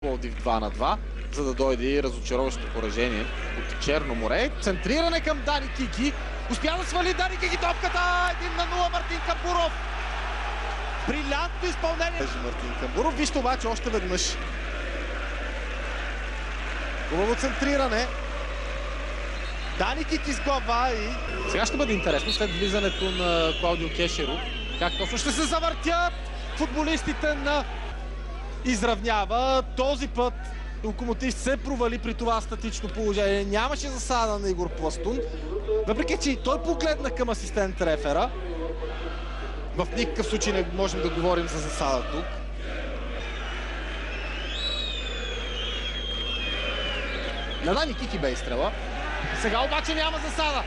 Пловдив 2-2, за да дойде и разочароващо поражение от Черно море. Центриране към Дани Кики. Успя да свали Дани Кики топката. 1-0 Мартин Камбуров. Брилянтно изпълнение. Мартин Камбуров. Вижте обаче още веднъж. Хубаво центриране. Дани Кики сглава и... Сега ще бъде интересно след влизането на Клаудио Кешеро. Как точно ще се завъртят футболистите на изравнява. Този път Локомотив се провали при това статично положение. Нямаше засада на Игор Пластун. Въпреки че и той погледна към асистент рефера. В никакъв случай не можем да говорим за засада тук. На Дани Кики бе изстрела. Сега обаче няма засада.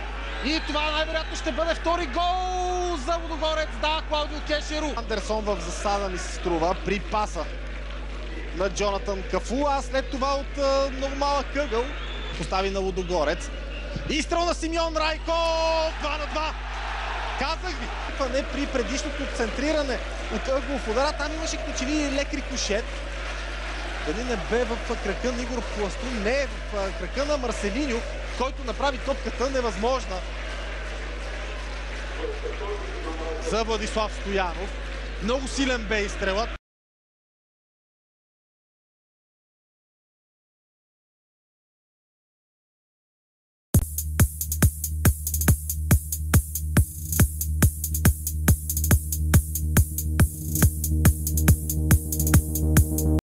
И това най-вероятно ще бъде втори гол за Лудогорец. Да, Клаудио Кешеро. Андерсон в засада ми се струва при паса на Джонатан Кафу, а след това от много малък ъгъл постави на Лудогорец. Изстрел на Симеон Райко! 2-2! Казах ви! Не при предишното центриране от ъгълов удара, там имаше като че ли лек рикошет. Дали не бе в крака на Игор Пластун? Не, в крака на Марселиньо, който направи топката невъзможна за Владислав Стоянов. Много силен бе изстрелът.